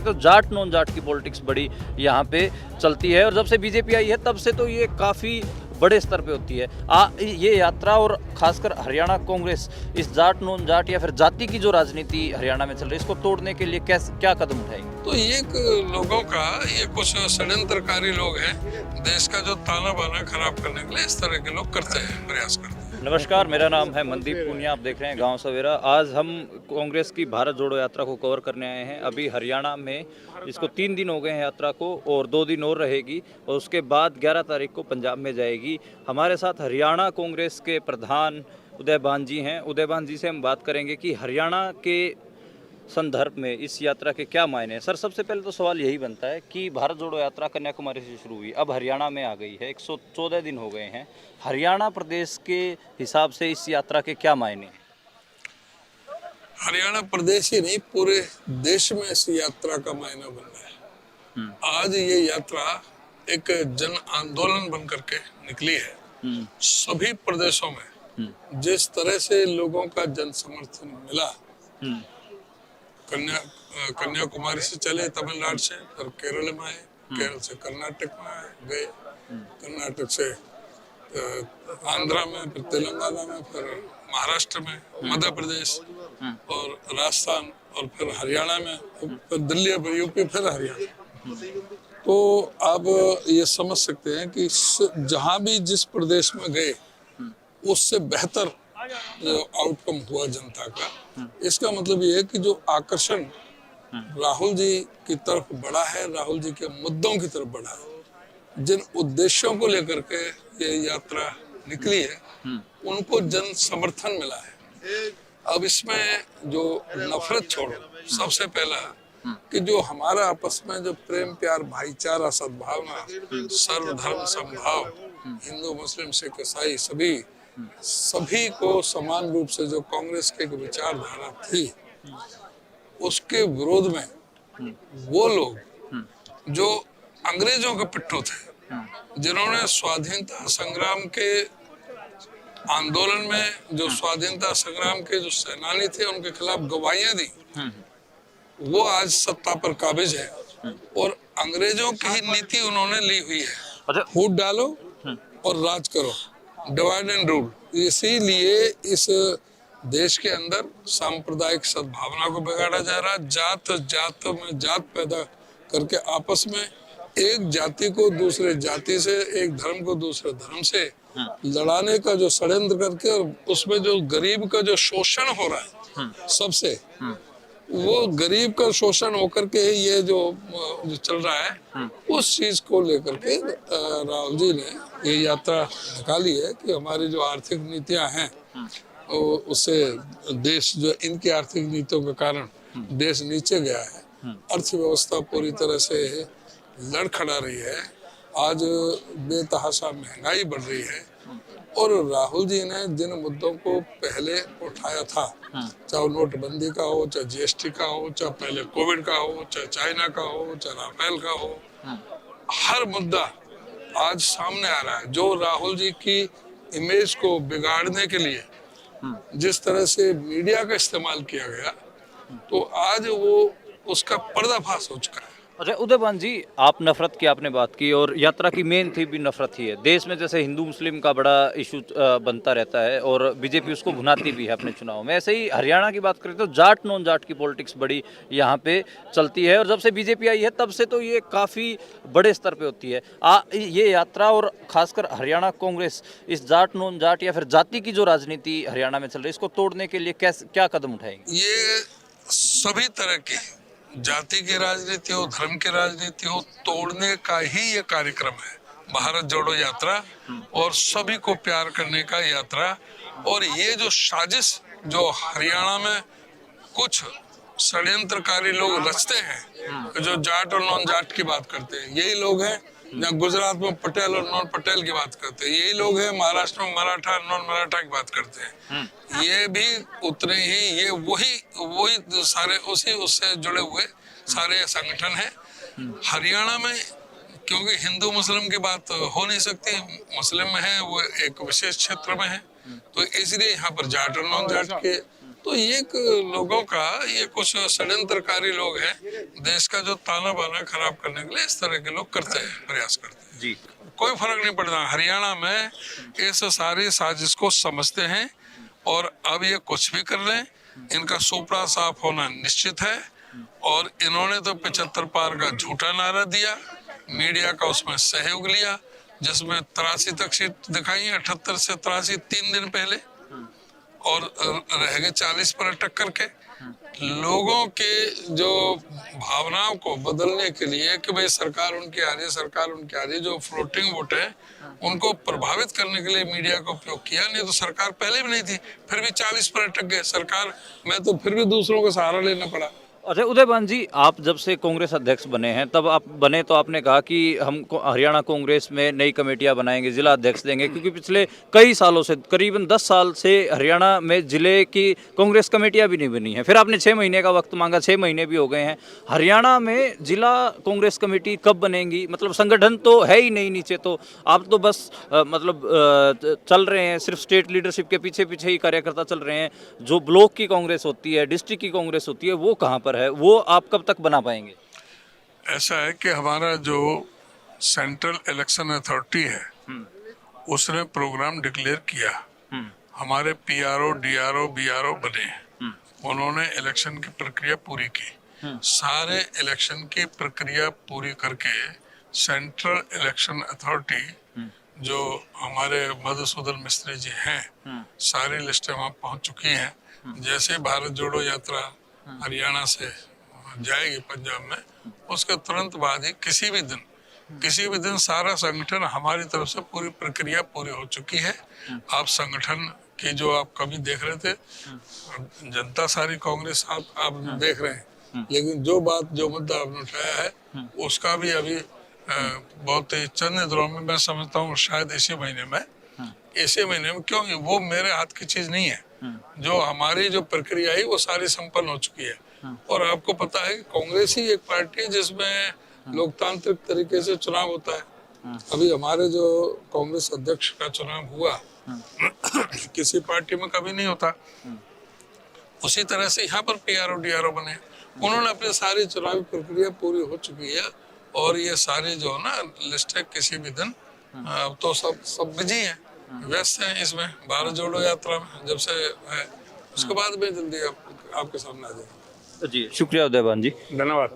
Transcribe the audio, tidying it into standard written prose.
करें तो जाट नॉन जाट की पॉलिटिक्स बड़ी यहाँ पे चलती है। और जब से बीजेपी आई है तब से तो ये काफ़ी बड़े स्तर पे होती है। ये यात्रा और खासकर हरियाणा कांग्रेस इस जाट नॉन जाट या फिर जाति की जो राजनीति हरियाणा में चल रही है इसको तोड़ने के लिए कैसे क्या कदम उठाएंगे? तो ये लोगों का ये कुछ षड्यंत्रकारी लोग हैं, देश का जो ताना बाना खराब करने के लिए इस तरह के लोग करते हैं, प्रयास करते हैं। नमस्कार, मेरा नाम है मनदीप पूनिया, आप देख रहे हैं गांव सवेरा। आज हम कांग्रेस की भारत जोड़ो यात्रा को कवर करने आए हैं। अभी हरियाणा में इसको 3 दिन हो गए हैं यात्रा को और 2 दिन और रहेगी और उसके बाद 11 तारीख को पंजाब में जाएगी। हमारे साथ हरियाणा कांग्रेस के प्रधान उदयभान जी हैं। उदयभान जी से हम बात करेंगे कि हरियाणा के संदर्भ में इस यात्रा के क्या मायने हैं। सर, सबसे पहले तो सवाल यही बनता है कि भारत जोड़ो यात्रा कन्याकुमारी से शुरू हुई, अब हरियाणा में आ गई है, 114 दिन हो गए हैं। हरियाणा प्रदेश के हिसाब से इस यात्रा के क्या मायने हैं? हरियाणा प्रदेश ही नहीं, पूरे देश में इस यात्रा का मायना बन रहा है। आज ये यात्रा एक जन आंदोलन बन करके निकली है। सभी प्रदेशों में जिस तरह से लोगों का जन समर्थन मिला, कन्याकुमारी से चले तमिलनाडु से, फिर केरल में आए, केरल से कर्नाटक में आए गए, कर्नाटक से आंध्रा में, फिर तेलंगाना में, फिर महाराष्ट्र में, मध्य प्रदेश और राजस्थान और फिर हरियाणा में, फिर दिल्ली, फिर यूपी, फिर हरियाणा। तो आप ये समझ सकते हैं कि जहां भी जिस प्रदेश में गए उससे बेहतर जो आउटकम हुआ जनता का। इसका मतलब ये है कि जो आकर्षण राहुल जी की तरफ बढ़ा है, राहुल जी के मुद्दों की तरफ बढ़ा है, जिन उद्देश्यों को लेकर के ये यात्रा निकली है उनको जन समर्थन मिला है। अब इसमें जो नफरत छोड़ो, सबसे पहला कि जो हमारा आपस में जो प्रेम प्यार भाईचारा सद्भावना सर्वधर्म समभाव, हिंदू मुस्लिम सिख ईसाई सभी को समान रूप से जो कांग्रेस की एक विचारधारा थी उसके विरोध में वो लोग जो अंग्रेजों के पिट्ठू थे, जिन्होंने स्वाधीनता संग्राम के आंदोलन में जो स्वाधीनता संग्राम के जो सेनानी थे उनके खिलाफ गवाहियां दी, वो आज सत्ता पर काबिज है और अंग्रेजों की ही नीति उन्होंने ली हुई है। फूट डालो और राज करो, डिवाइड एंड रूल। इसीलिए इस देश के अंदर सांप्रदायिक सद्भावना को बिगाड़ा जा रहा है। जात में जात पैदा करके आपस में एक जाति को दूसरे जाति से, एक धर्म को दूसरे धर्म से लड़ाने का जो षड्यंत्र करके, और उसमें जो गरीब का जो शोषण हो रहा है सबसे, वो गरीब का शोषण होकर के ये जो चल रहा है उस चीज को लेकर के राहुल जी ने ये यात्रा निकाली है कि हमारी जो आर्थिक नीतियां हैं उससे देश, जो इनकी आर्थिक नीतियों के कारण देश नीचे गया है, अर्थव्यवस्था पूरी तरह से लड़खड़ा रही है, आज बेतहाशा महंगाई बढ़ रही है। और राहुल जी ने जिन मुद्दों को पहले उठाया था, चाहे नोटबंदी का हो, चाहे जीएसटी का हो, चाहे पहले कोविड का हो, चाहे चाइना का हो, चाहे राफेल का हो, हर मुद्दा आज सामने आ रहा है। जो राहुल जी की इमेज को बिगाड़ने के लिए जिस तरह से मीडिया का इस्तेमाल किया गया, तो आज वो उसका पर्दाफाश हो चुका है। अच्छा उदयभान जी, आप नफरत की आपने बात की और यात्रा की मेन थी भी नफरत ही है। देश में जैसे हिंदू मुस्लिम का बड़ा इशू बनता रहता है और बीजेपी उसको भुनाती भी है अपने चुनाव में, ऐसे ही हरियाणा की बात करें तो जाट नॉन जाट की पॉलिटिक्स बड़ी यहाँ पे चलती है। और जब से बीजेपी आई है तब से तो ये काफ़ी बड़े स्तर पे होती है। ये यात्रा और खासकर हरियाणा कांग्रेस इस जाट नॉन जाट या फिर जाति की जो राजनीति हरियाणा में चल रही है इसको तोड़ने के लिए क्या कदम उठाएंगे? ये सभी तरह की जाति की राजनीति हो, धर्म की राजनीति हो, तोड़ने का ही ये कार्यक्रम है भारत जोड़ो यात्रा, और सभी को प्यार करने का यात्रा। और ये जो साजिश जो हरियाणा में कुछ षड्यंत्रकारी लोग रचते हैं, जो जाट और नॉन जाट की बात करते हैं, यही लोग हैं। जहाँ गुजरात में पटेल और नॉन पटेल की बात करते हैं, यही लोग हैं। महाराष्ट्र में मराठा और नॉन मराठा की बात करते हैं, ये भी उतने ही, ये वही सारे उसी उससे जुड़े हुए सारे संगठन हैं। हरियाणा में क्योंकि हिंदू मुस्लिम की बात हो नहीं सकती, मुस्लिम है वो एक विशेष क्षेत्र में है, तो इसलिए यहाँ पर जाट और नॉन जाट के तो ये लोगों का, ये कुछ षड्यंत्रकारी लोग हैं, देश का जो ताना बाना खराब करने के लिए इस तरह के लोग करते हैं, प्रयास करते हैं। जी कोई फर्क नहीं पड़ता। हरियाणा में इस सारी साजिश को समझते हैं और अब ये कुछ भी कर लें, इनका सोपड़ा साफ होना निश्चित है। और इन्होंने तो 75 पार का झूठा नारा दिया, मीडिया का उसमें सहयोग लिया, जिसमें 83 तक सीट दिखाई, 78 से 83 3 दिन पहले, और रह गए 40 पर अटक करके। लोगों के जो भावनाओं को बदलने के लिए कि भाई सरकार उनकी आ रही है, सरकार उनकी आ रही है, जो फ्लोटिंग वोट है उनको प्रभावित करने के लिए मीडिया का उपयोग किया। नहीं तो सरकार पहले भी नहीं थी, फिर भी 40 पर अटक गए सरकार में, तो फिर भी दूसरों का सहारा लेना पड़ा। अच्छा उदयभान जी, आप जब से कांग्रेस अध्यक्ष बने हैं, तब आप बने तो आपने कहा कि हम हरियाणा कांग्रेस में नई कमेटियां बनाएंगे, जिला अध्यक्ष देंगे, क्योंकि पिछले कई सालों से, करीबन 10 साल से हरियाणा में जिले की कांग्रेस कमेटियां भी नहीं बनी हैं। फिर आपने 6 महीने का वक्त मांगा, 6 महीने भी हो गए हैं। हरियाणा में जिला कांग्रेस कमेटी कब बनेंगी? मतलब संगठन तो है ही नहीं नीचे, तो आप तो बस चल रहे हैं, सिर्फ स्टेट लीडरशिप के पीछे पीछे ही कार्यकर्ता चल रहे हैं। जो ब्लॉक की कांग्रेस होती है, डिस्ट्रिक्ट की कांग्रेस होती है, वो कहाँ है? वो आप कब तक बना पाएंगे? ऐसा है कि हमारा जो सेंट्रल इलेक्शन अथॉरिटी है उसने प्रोग्राम डिक्लेयर किया, हमारे पीआरओ, डीआरओ, बीआरओ बने, उन्होंने इलेक्शन की प्रक्रिया पूरी की। सारे इलेक्शन की प्रक्रिया पूरी करके सेंट्रल इलेक्शन अथॉरिटी जो हमारे मधुसूदन मिस्त्री जी हैं, सारी लिस्टें वहाँ पहुँच चुकी हैं। जैसे भारत जोड़ो यात्रा हरियाणा से जाएगी पंजाब में, उसके तुरंत बाद ही किसी भी दिन सारा संगठन, हमारी तरफ से पूरी प्रक्रिया पूरी हो चुकी है। आप संगठन की जो आप कभी देख रहे थे, जनता सारी कांग्रेस आप देख रहे हैं, लेकिन जो मुद्दा आपने उठाया है उसका भी अभी बहुत ही चंद दिनों में, मैं समझता हूँ शायद इसी महीने में, क्योंकि वो मेरे हाथ की चीज नहीं है। जो हमारी जो प्रक्रिया है वो सारी संपन्न हो चुकी है। और आपको पता है कि कांग्रेस ही एक पार्टी है जिसमें लोकतांत्रिक तरीके से चुनाव होता है। अभी हमारे जो कांग्रेस अध्यक्ष का चुनाव हुआ किसी पार्टी में कभी नहीं होता। उसी तरह से यहाँ पर पीआरओ डीआरओ बने, उन्होंने अपनी सारी चुनावी प्रक्रिया पूरी हो चुकी है। और ये सारी जो ना लिस्ट है, किसी भी दिन अब तो सब बिजी हैं, व्यस्त हैं इसमें, भारत जोड़ो यात्रा में जब से है, उसके बाद में जल्दी आपके सामने आ जाएंगे। जी शुक्रिया उदयभान जी, धन्यवाद।